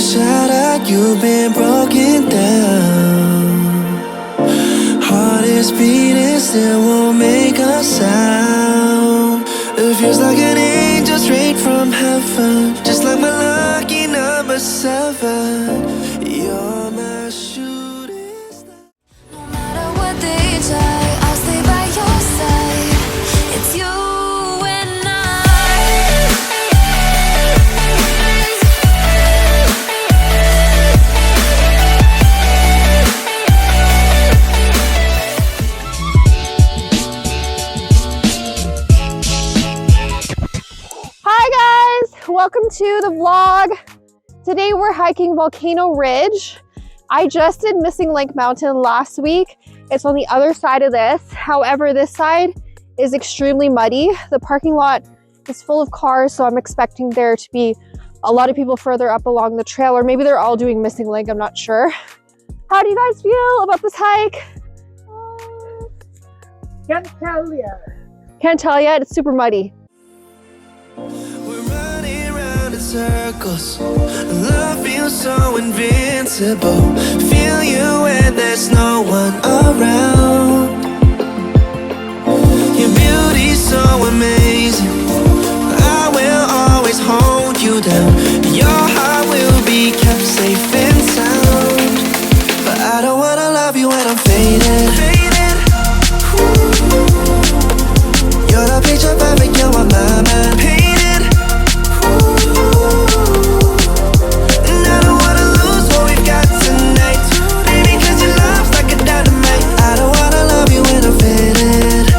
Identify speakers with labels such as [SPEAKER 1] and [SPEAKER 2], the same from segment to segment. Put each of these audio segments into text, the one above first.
[SPEAKER 1] shattered, you've been broken down. Heart is beating, still won't make a sound. It feels like an angel straight from heaven, just like my lucky number 7. You're my shooting star.
[SPEAKER 2] No matter what they try, I'll stay by your side. It's you and
[SPEAKER 3] Hi guys, welcome to the vlog. Today we're hiking Volcano Ridge. I just did Missing Link Mountain last week. It's on the other side of this. However, this side is extremely muddy. The parking lot is full of cars, so I'm expecting there to be a lot of people further up along the trail, or maybe they're all doing Missing Link, I'm not sure. How do you guys feel about this hike?
[SPEAKER 4] Can't tell ya.
[SPEAKER 3] Can't tell yet, it's super muddy.
[SPEAKER 1] We're running round in circles. Love feels so invincible. Feel you when there's no one around. Your beauty's so amazing. I will always hold you down. Your heart will be kept safe and sound. But I don't wanna love you when I'm faded. You're the picture perfect, you're on my mind. Painted. And I don't wanna lose what we've got tonight. Baby, cause your love's like a dynamite. I don't wanna love you when I'm faded.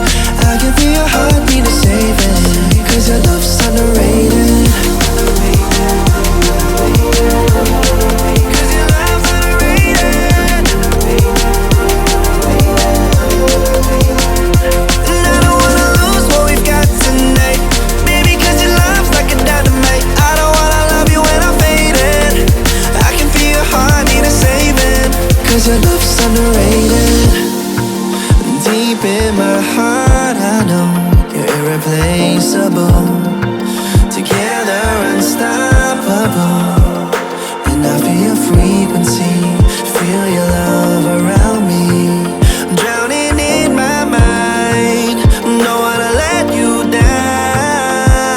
[SPEAKER 1] I can feel your heartbeat to save it. Cause your love's underrated. Cause your love's underrated. And I don't wanna lose what we've got tonight. Baby, cause your love's like a dynamite. I don't wanna love you when I'm faded. I can feel your heart need a saving. Cause your love's underrated. Deep in my heart I know you're irreplaceable. Together unstoppable. And I feel your frequency. Feel your love around me. I'm drowning in my mind. Don't wanna let you down.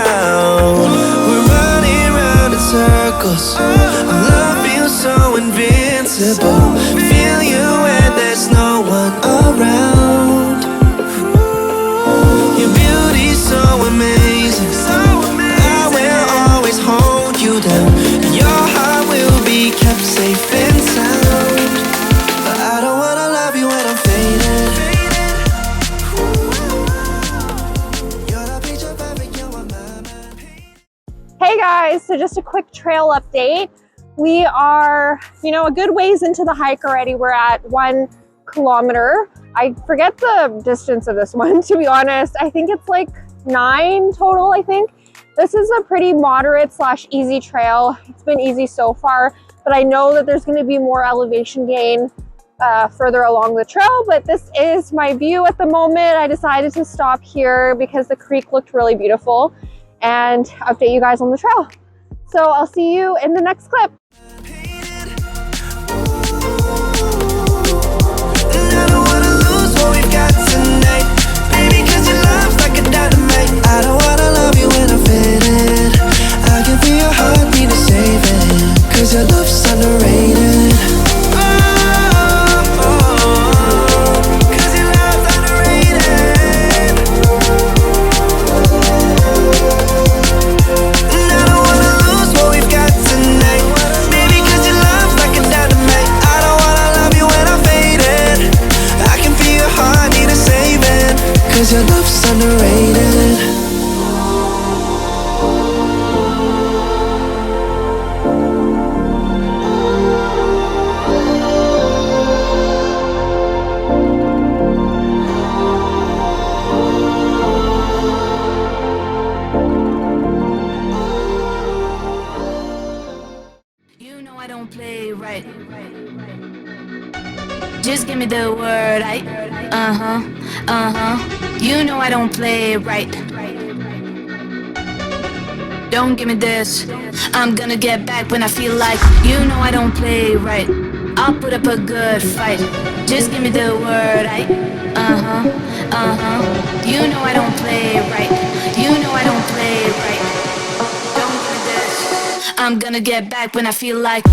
[SPEAKER 1] We're running round in circles. Love feels so invincible. Feel you when there's no one around. Your beauty's so amazing. I will always hold you down. Your heart will be kept safe and sound. But I don't wanna love you when I'm faded. You're the picture perfect, you're on my mind.
[SPEAKER 3] Hey guys, so just a quick trail update. We are, a good ways into the hike already. We're at 1 kilometer. I forget the distance of this one, to be honest. I think it's like 9 total, I think. This is a pretty moderate / easy trail. It's been easy so far, but I know that there's gonna be more elevation gain further along the trail, but this is my view at the moment. I decided to stop here because the creek looked really beautiful and update you guys on the trail. So I'll see you in the next clip.
[SPEAKER 1] I don't wanna love you when I'm faded. I can feel your heartbeat to save it. Cause your love's underrated. Cause your love's underrated. And I don't wanna lose what we've got tonight. Baby, cause your love's like a dynamite. I don't wanna love you when I'm faded. I can feel your heart need a saving. Cause your love's underrated.
[SPEAKER 2] you know I don't play right. Just give me the word, You know I don't play right. Don't give me this. I'm gonna get back when I feel like. You know I don't play right. I'll put up a good fight. Just give me the word, You know I don't play right. You know I don't play right. Don't give me this. I'm gonna get back when I feel like.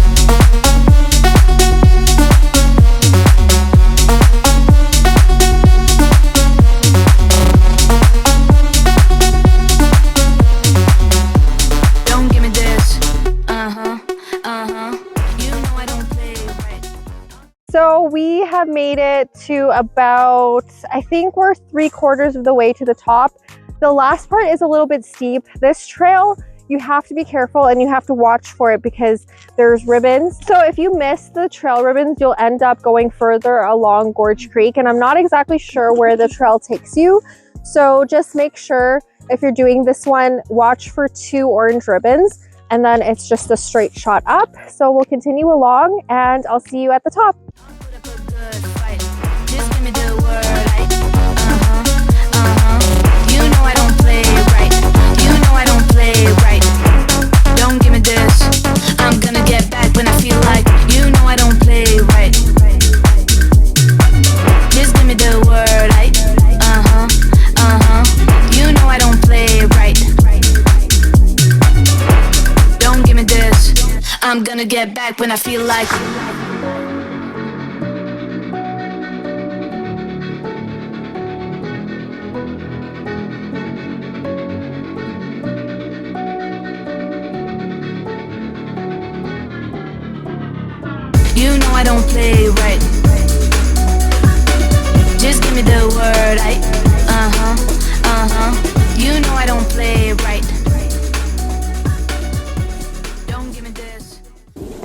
[SPEAKER 3] So we have made it to about, I think we're 3/4 of the way to the top. The last part is a little bit steep. This trail, you have to be careful and you have to watch for it because there's ribbons. So if you miss the trail ribbons, you'll end up going further along Gorge Creek. And I'm not exactly sure where the trail takes you. So just make sure if you're doing this one, watch for 2 orange ribbons. And then it's just a straight shot up. So we'll continue along and I'll see you at the top.
[SPEAKER 2] You know I don't play right. You know I don't play right. Don't give me this. I'm gonna get back when I feel like. You know I don't play right. Just give me the word, You know I don't play right. Don't give me this. I'm gonna get back when I feel like. You know I don't play right. Just give me the word, You know I don't play right. Don't give me this.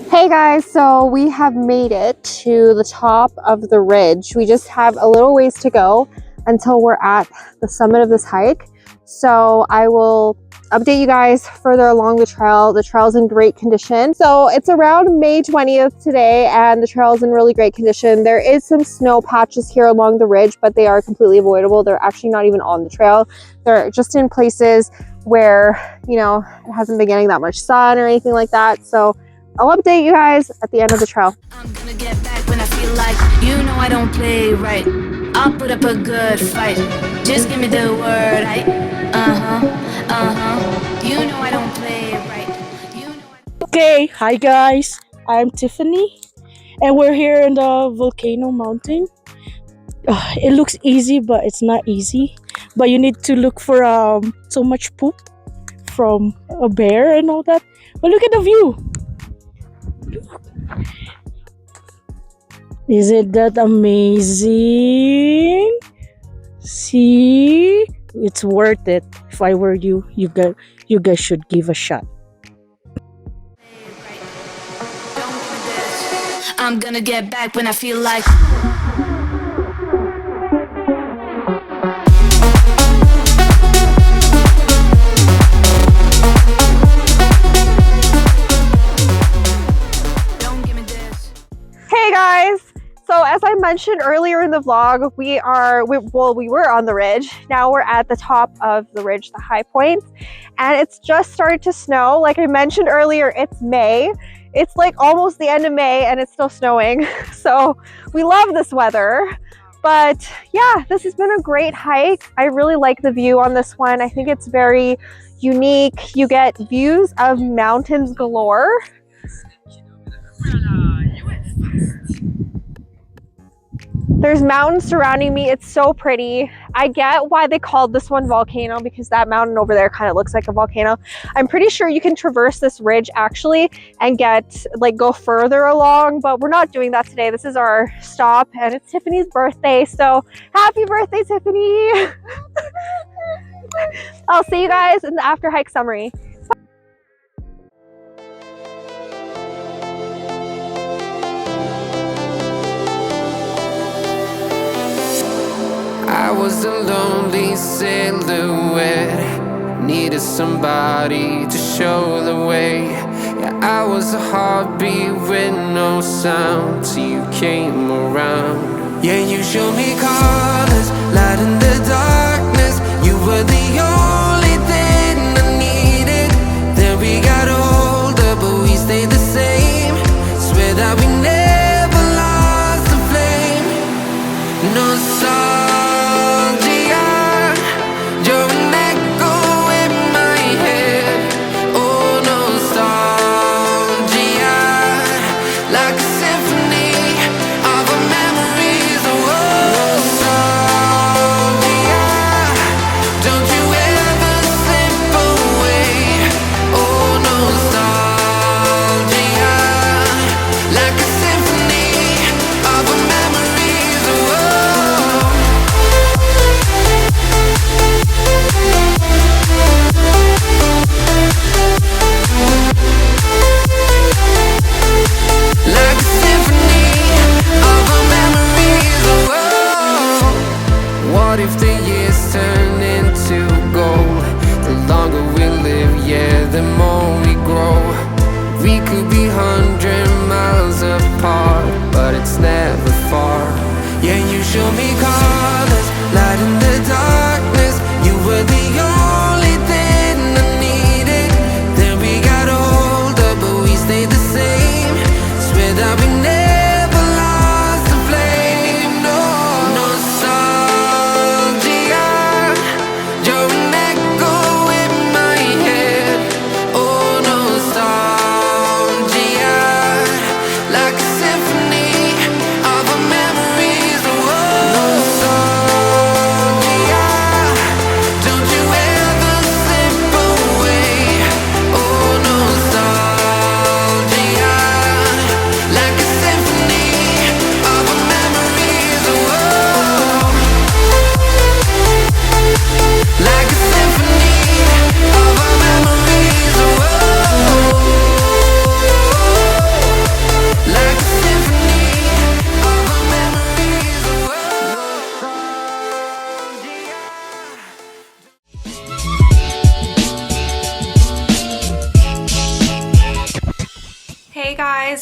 [SPEAKER 3] Hey guys, so we have made it to the top of the ridge. We just have a little ways to go until we're at the summit of this hike. So I will update you guys further along the trail. The trail's in great condition. So it's around May 20th today and the trail's in really great condition. There is some snow patches here along the ridge, but they are completely avoidable. They're actually not even on the trail. They're just in places where, you know, it hasn't been getting that much sun or anything like that. So I'll update you guys at the end of the trail.
[SPEAKER 2] I'm gonna get back when I feel like. You know I don't play right. I'll put up a good fight. Just give me the word, You know I don't play right. You know
[SPEAKER 4] Okay, hi guys, I'm Tiffany and we're here in the Volcano mountain. It looks easy but it's not easy, but you need to look for so much poop from a bear and all that. But look at the view. Isn't that amazing? See, it's worth it. If I were you, you guys should give a shot.
[SPEAKER 2] I'm gonna get back when I feel like. Don't give me this.
[SPEAKER 3] Hey guys! So as I mentioned earlier in the vlog, we were on the ridge. Now we're at the top of the ridge, the high point, and it's just started to snow. Like I mentioned earlier, it's May. It's like almost the end of May and it's still snowing. So we love this weather. But yeah, this has been a great hike. I really like the view on this one. I think it's very unique. You get views of mountains galore. There's mountains surrounding me. It's so pretty. I get why they called this one Volcano because that mountain over there kind of looks like a volcano. I'm pretty sure you can traverse this ridge actually and go further along, but we're not doing that today. This is our stop and it's Tiffany's birthday. So happy birthday, Tiffany. I'll see you guys in the after hike summary.
[SPEAKER 1] I was a lonely silhouette, needed somebody to show the way. Yeah, I was a heartbeat with no sound till you came around. Yeah, you showed me colors, light in the darkness. You were the only thing I needed.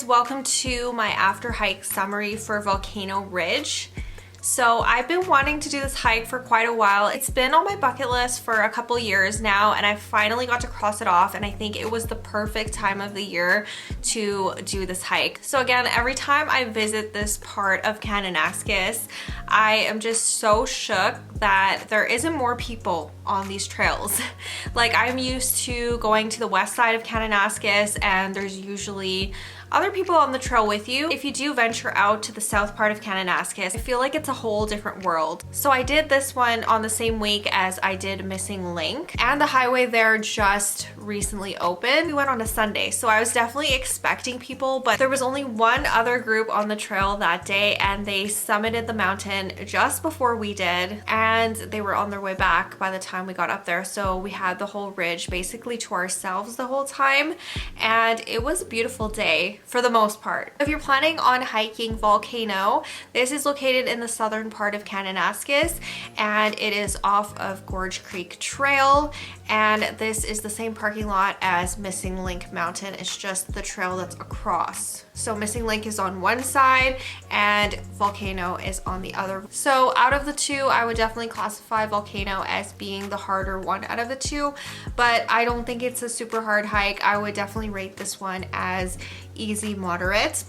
[SPEAKER 3] guys, welcome to my after hike summary for Volcano Ridge. So I've been wanting to do this hike for quite a while. It's been on my bucket list for a couple years now, and I finally got to cross it off, and I think it was the perfect time of the year to do this hike. So again, every time I visit this part of Kananaskis, I am just so shook that there isn't more people on these trails. Like, I'm used to going to the west side of Kananaskis, and there's usually other people on the trail with you. If you do venture out to the south part of Kananaskis, I feel like it's a whole different world. So I did this one on the same week as I did Missing Link, and the highway there just recently opened. We went on a Sunday, so I was definitely expecting people, but there was only one other group on the trail that day, and they summited the mountain just before we did, and they were on their way back by the time we got up there. So we had the whole ridge basically to ourselves the whole time, and it was a beautiful day for the most part. If you're planning on hiking Volcano, this is located in the southern part of Kananaskis, and it is off of Gorge Creek Trail, and this is the same parking lot as Missing Link Mountain. It's just the trail that's across. So Missing Link is on one side and Volcano is on the other. So out of the two, I would definitely classify Volcano as being the harder one out of the two, but I don't think it's a super hard hike. I would definitely rate this one as easy moderate.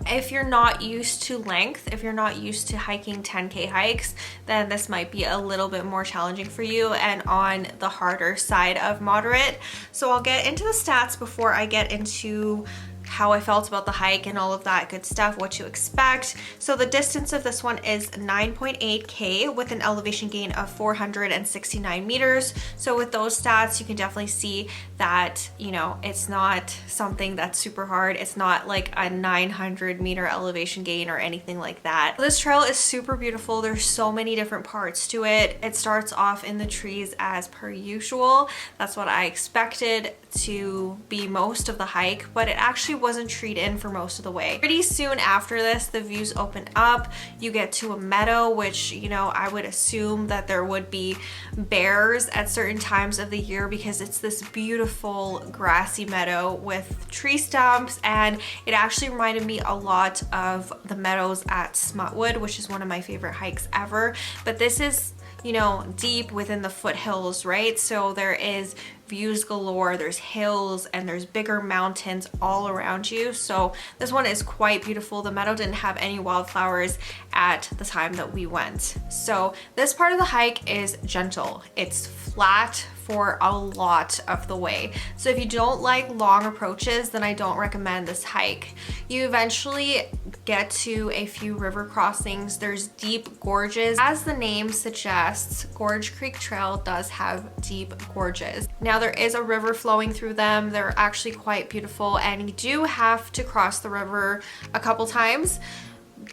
[SPEAKER 3] If you're not used to length, if you're not used to hiking 10K hikes, then this might be a little bit more challenging for you and on the harder side of moderate. So I'll get into the stats before I get into how I felt about the hike and all of that good stuff, what to expect. So the distance of this one is 9.8K with an elevation gain of 469 meters. So with those stats, you can definitely see that, you know, it's not something that's super hard. It's not like a 900 meter elevation gain or anything like that. This trail is super beautiful. There's so many different parts to it. It starts off in the trees as per usual. That's what I expected to be most of the hike, but it actually wasn't treed in for most of the way. Pretty soon after this, the views open up. You get to a meadow, which, you know, I would assume that there would be bears at certain times of the year because it's this beautiful grassy meadow with tree stumps, and it actually reminded me a lot of the meadows at Smutwood, which is one of my favorite hikes ever. But this is, you know, deep within the foothills, right? So there is views galore, there's hills, and there's bigger mountains all around you. So this one is quite beautiful. The meadow didn't have any wildflowers at the time that we went. So this part of the hike is gentle. It's flat for a lot of the way. So if you don't like long approaches, then I don't recommend this hike. You eventually get to a few river crossings. There's deep gorges. As the name suggests, Gorge Creek Trail does have deep gorges. Now there is a river flowing through them. They're actually quite beautiful, and you do have to cross the river a couple times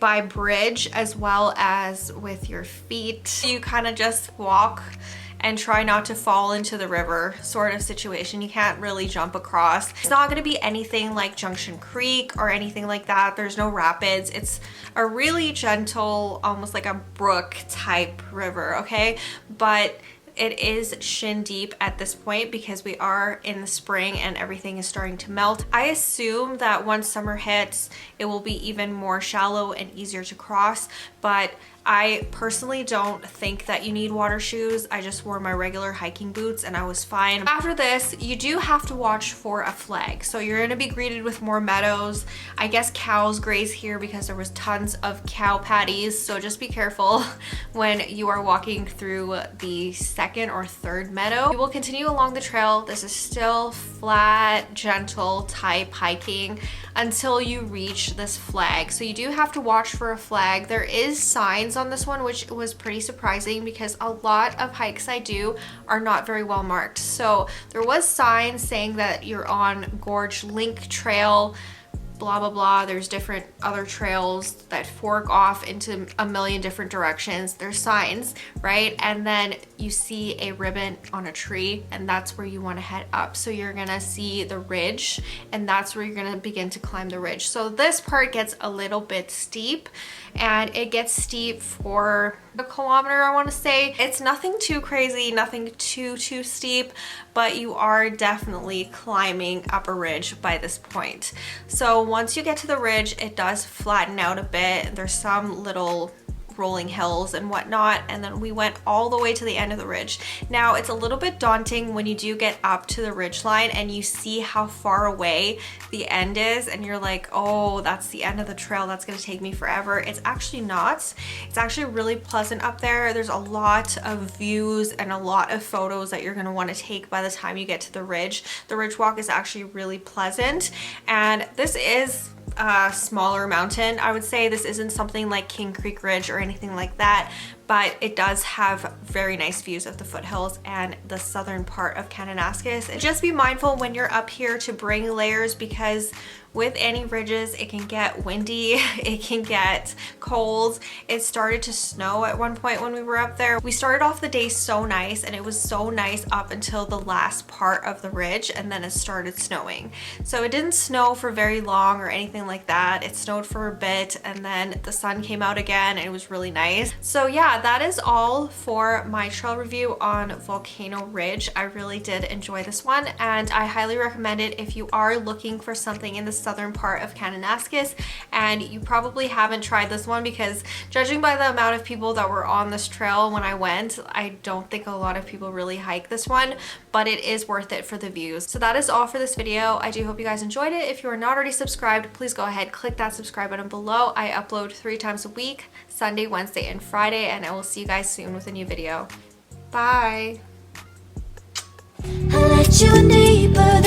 [SPEAKER 3] by bridge as well as with your feet. You kind of just walk and try not to fall into the river sort of situation. You can't really jump across. It's not gonna be anything like Junction Creek or anything like that. There's no rapids. It's a really gentle, almost like a brook type river, okay? But it is shin deep at this point because we are in the spring and everything is starting to melt. I assume that once summer hits, it will be even more shallow and easier to cross, but I personally don't think that you need water shoes. I just wore my regular hiking boots and I was fine. After this, you do have to watch for a flag. So you're gonna be greeted with more meadows. I guess cows graze here because there was tons of cow patties. So just be careful when you are walking through the second or third meadow. You will continue along the trail. This is still flat, gentle type hiking until you reach this flag. So you do have to watch for a flag. There is signs on this one, which was pretty surprising because a lot of hikes I do are not very well marked. So there was signs saying that you're on Gorge Link Trail, blah blah blah. There's different other trails that fork off into a million different directions. There's signs, right? And then you see a ribbon on a tree, and that's where you want to head up. So you're gonna see the ridge, and that's where you're gonna begin to climb the ridge. So this part gets a little bit steep, and it gets steep for a kilometer, I want to say. It's nothing too crazy, nothing too steep, but you are definitely climbing up a ridge by this point. So once you get to the ridge, it does flatten out a bit. There's some little rolling hills and whatnot, and then we went all the way to the end of the ridge. Now it's a little bit daunting when you do get up to the ridge line and you see how far away the end is, and you're like, oh, that's the end of the trail, that's gonna take me forever. It's actually not. It's actually really pleasant up there. There's a lot of views and a lot of photos that you're gonna want to take by the time you get to the ridge. The ridge walk is actually really pleasant, and this is a smaller mountain. I would say this isn't something like King Creek Ridge or anything like that, but it does have very nice views of the foothills and the southern part of Kananaskis. And just be mindful when you're up here to bring layers, because with any ridges, it can get windy, it can get cold. It started to snow at one point when we were up there. We started off the day so nice, and it was so nice up until the last part of the ridge, and then it started snowing. So it didn't snow for very long or anything like that. It snowed for a bit, and then the sun came out again, and it was really nice. So yeah, that is all for my trail review on Volcano Ridge. I really did enjoy this one, and I highly recommend it if you are looking for something in the southern part of Kananaskis and you probably haven't tried this one, because judging by the amount of people that were on this trail when I went, I don't think a lot of people really hike this one, but it is worth it for the views. So that is all for this video. I do hope you guys enjoyed it. If you are not already subscribed, please go ahead, click that subscribe button below. I upload 3 times a week, Sunday, Wednesday, and Friday, and I will see you guys soon with a new video. Bye!
[SPEAKER 1] I let you deeper